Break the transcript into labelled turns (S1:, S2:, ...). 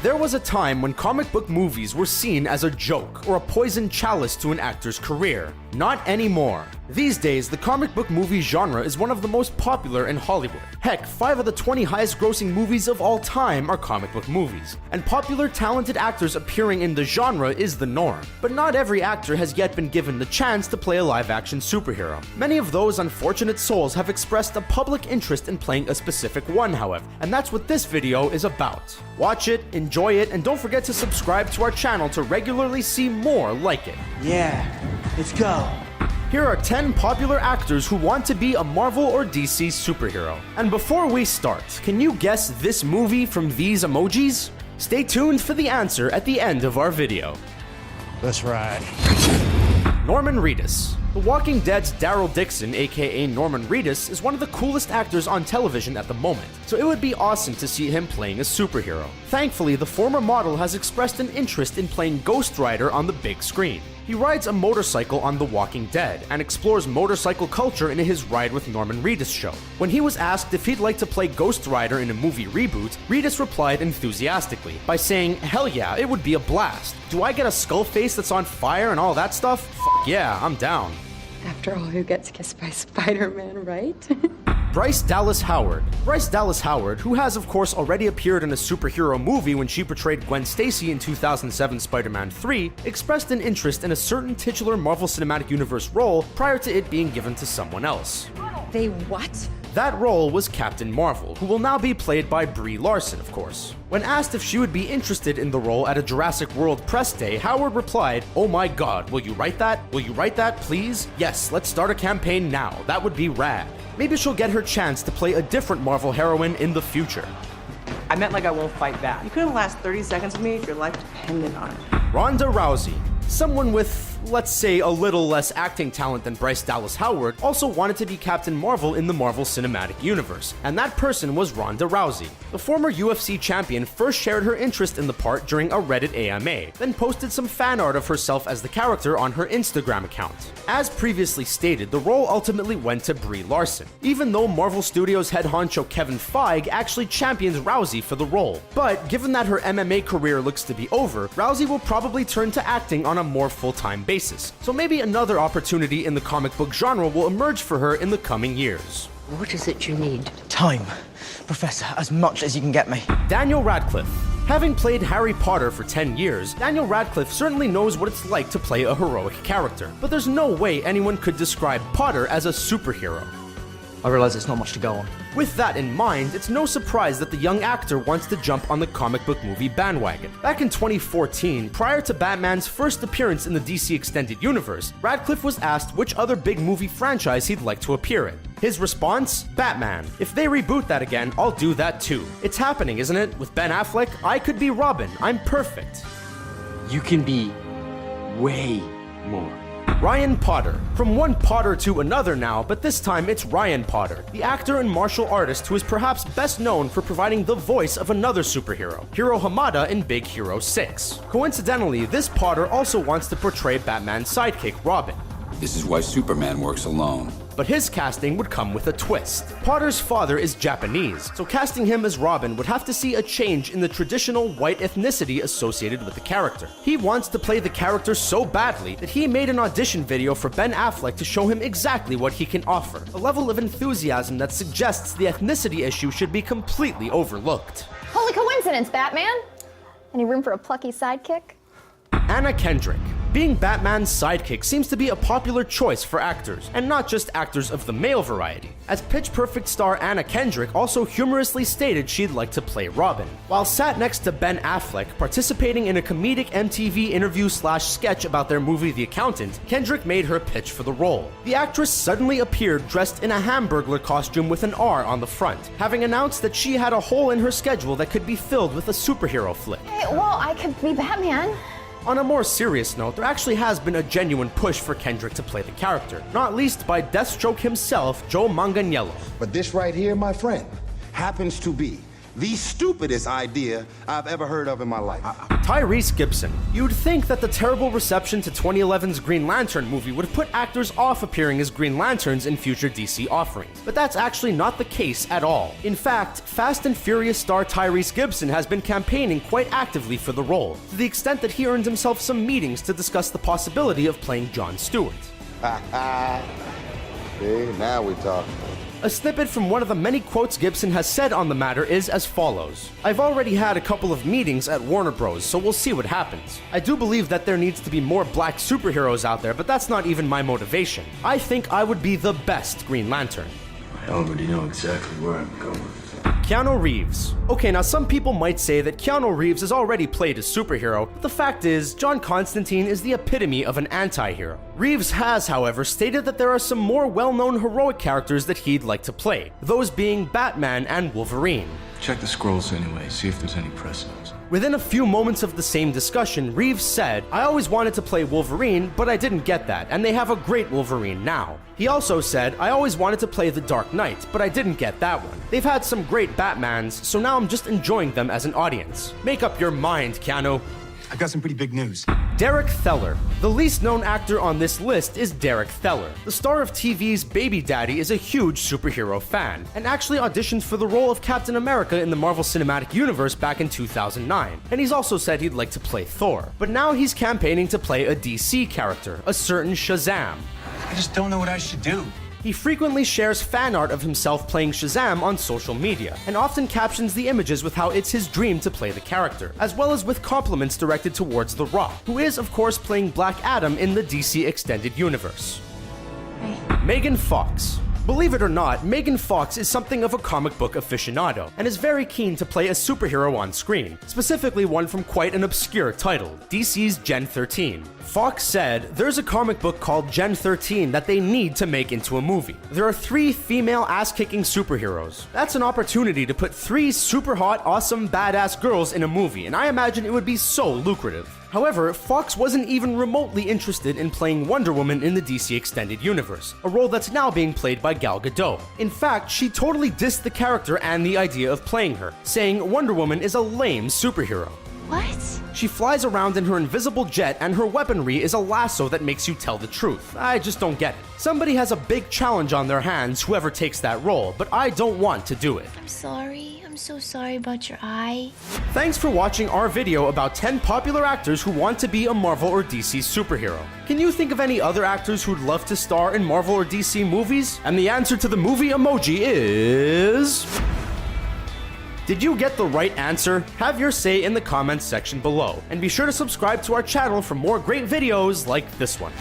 S1: There was a time when comic book movies were seen as a joke or a poison chalice to an actor's career. Not anymore. These days, the comic book movie genre is one of the most popular in Hollywood. Heck, 5 of the 20 highest grossing movies of all time are comic book movies. And popular, talented actors appearing in the genre is the norm. But not every actor has yet been given the chance to play a live-action superhero. Many of those unfortunate souls have expressed a public interest in playing a specific one, however, and that's what this video is about. Watch it, enjoy it, and don't forget to subscribe to our channel to regularly see more like it.
S2: Yeah, let's go.
S1: Here are 10 popular actors who want to be a Marvel or DC superhero. And before we start, can you guess this movie from these emojis? Stay tuned for the answer at the end of our video.
S2: Let's ride.
S1: Norman Reedus. The Walking Dead's Daryl Dixon, aka Norman Reedus, is one of the coolest actors on television at the moment, so it would be awesome to see him playing a superhero. Thankfully, the former model has expressed an interest in playing Ghost Rider on the big screen. He rides a motorcycle on The Walking Dead and explores motorcycle culture in his Ride with Norman Reedus show. When he was asked if he'd like to play Ghost Rider in a movie reboot, Reedus replied enthusiastically by saying, "Hell yeah, it would be a blast. Do I get a skull face that's on fire and all that stuff? F yeah, I'm down."
S3: After all, who gets kissed by Spider-Man, right?
S1: Bryce Dallas Howard. Bryce Dallas Howard, who has of course already appeared in a superhero movie when she portrayed Gwen Stacy in 2007 Spider-Man 3, expressed an interest in a certain titular Marvel Cinematic Universe role prior to it being given to someone else.
S3: They what?
S1: That role was Captain Marvel, who will now be played by Brie Larson, of course. When asked if she would be interested in the role at a Jurassic World press day, Howard replied, "Oh my god, will you write that? Will you write that, please? Yes, let's start a campaign now. That would be rad." Maybe she'll get her chance to play a different Marvel heroine in the future.
S4: I meant like I won't fight back. You couldn't last 30 seconds with me if your life depended on it.
S1: Ronda Rousey. Someone with, let's say, a little less acting talent than Bryce Dallas Howard also wanted to be Captain Marvel in the Marvel Cinematic Universe, and that person was Ronda Rousey. The former UFC champion first shared her interest in the part during a Reddit AMA, then posted some fan art of herself as the character on her Instagram account. As previously stated, the role ultimately went to Brie Larson, even though Marvel Studios head honcho Kevin Feige actually champions Rousey for the role. But given that her MMA career looks to be over, Rousey will probably turn to acting on a more full-time basis, so maybe another opportunity in the comic book genre will emerge for her in the coming years.
S5: What is it you need?
S2: Time. Professor, as much as you can get me.
S1: Daniel Radcliffe. Having played Harry Potter for 10 years, Daniel Radcliffe certainly knows what it's like to play a heroic character, but there's no way anyone could describe Potter as a superhero.
S2: I realize it's not much to go on.
S1: With that in mind, it's no surprise that the young actor wants to jump on the comic book movie bandwagon. Back in 2014, prior to Batman's first appearance in the DC Extended Universe, Radcliffe was asked which other big movie franchise he'd like to appear in. His response? Batman. If they reboot that again, I'll do that too. It's happening, isn't it? With Ben Affleck, I could be Robin. I'm perfect.
S6: You can be way more.
S1: Ryan Potter. From one Potter to another now, but this time it's Ryan Potter, the actor and martial artist who is perhaps best known for providing the voice of another superhero, Hiro Hamada in Big Hero 6. Coincidentally, this Potter also wants to portray Batman's sidekick, Robin.
S7: This is why Superman works alone.
S1: But his casting would come with a twist. Potter's father is Japanese, so casting him as Robin would have to see a change in the traditional white ethnicity associated with the character. He wants to play the character so badly that he made an audition video for Ben Affleck to show him exactly what he can offer, a level of enthusiasm that suggests the ethnicity issue should be completely overlooked.
S8: Holy coincidence, Batman! Any room for a plucky sidekick?
S1: Anna Kendrick. Being Batman's sidekick seems to be a popular choice for actors, and not just actors of the male variety, as Pitch Perfect star Anna Kendrick also humorously stated she'd like to play Robin. While sat next to Ben Affleck, participating in a comedic MTV interview/sketch about their movie The Accountant, Kendrick made her pitch for the role. The actress suddenly appeared dressed in a Hamburglar costume with an R on the front, having announced that she had a hole in her schedule that could be filled with a superhero flick.
S8: Hey, well, I could be Batman.
S1: On a more serious note, there actually has been a genuine push for Kendrick to play the character, not least by Deathstroke himself, Joe Manganiello.
S9: But this right here, my friend, happens to be
S5: the stupidest idea I've ever heard of in my life.
S1: Tyrese Gibson. You'd think that the terrible reception to 2011's Green Lantern movie would put actors off appearing as Green Lanterns in future DC offerings, but that's actually not the case at all. In fact, Fast and Furious star Tyrese Gibson has been campaigning quite actively for the role, to the extent that he earned himself some meetings to discuss the possibility of playing Jon Stewart.
S5: See, now we talk.
S1: A snippet from one of the many quotes Gibson has said on the matter is as follows: "I've already had a couple of meetings at Warner Bros, so we'll see what happens. I do believe that there needs to be more black superheroes out there, but that's not even my motivation. I think I would be the best Green Lantern."
S6: I already know exactly where I'm going.
S1: Keanu Reeves. Okay, now some people might say that Keanu Reeves has already played a superhero, but the fact is, John Constantine is the epitome of an anti-hero. Reeves has, however, stated that there are some more well-known heroic characters that he'd like to play, those being Batman and Wolverine.
S9: Check the scrolls anyway, see if there's any precedents.
S1: Within a few moments of the same discussion, Reeves said, "I always wanted to play Wolverine, but I didn't get that, and they have a great Wolverine now." He also said, "I always wanted to play the Dark Knight, but I didn't get that one. They've had some great Batmans, so now I'm just enjoying them as an audience. Make up your mind, Keanu."
S9: I got some pretty big news.
S1: Derek Theller. The least known actor on this list is Derek Theller. The star of TV's Baby Daddy is a huge superhero fan, and actually auditioned for the role of Captain America in the Marvel Cinematic Universe back in 2009, and he's also said he'd like to play Thor. But now he's campaigning to play a DC character, a certain Shazam.
S9: I just don't know what I should do.
S1: He frequently shares fan art of himself playing Shazam on social media, and often captions the images with how it's his dream to play the character, as well as with compliments directed towards The Rock, who is of course playing Black Adam in the DC Extended Universe. Megan Fox. Believe it or not, Megan Fox is something of a comic book aficionado, and is very keen to play a superhero on screen, specifically one from quite an obscure title, DC's Gen 13. Fox said, "There's a comic book called Gen 13 that they need to make into a movie. There are 3 female ass-kicking superheroes. That's an opportunity to put 3 super hot, awesome, badass girls in a movie, and I imagine it would be so lucrative." However, Fox wasn't even remotely interested in playing Wonder Woman in the DC Extended Universe, a role that's now being played by Gal Gadot. In fact, she totally dissed the character and the idea of playing her, saying Wonder Woman is a lame superhero.
S8: What?
S1: She flies around in her invisible jet, and her weaponry is a lasso that makes you tell the truth. I just don't get it. Somebody has a big challenge on their hands, whoever takes that role, but I don't want to do it.
S8: I'm sorry. I'm so sorry about your eye.
S1: Thanks for watching our video about 10 popular actors who want to be a Marvel or DC superhero. Can you think of any other actors who'd love to star in Marvel or DC movies? And the answer to the movie emoji is... Did you get the right answer? Have your say in the comments section below. And be sure to subscribe to our channel for more great videos like this one.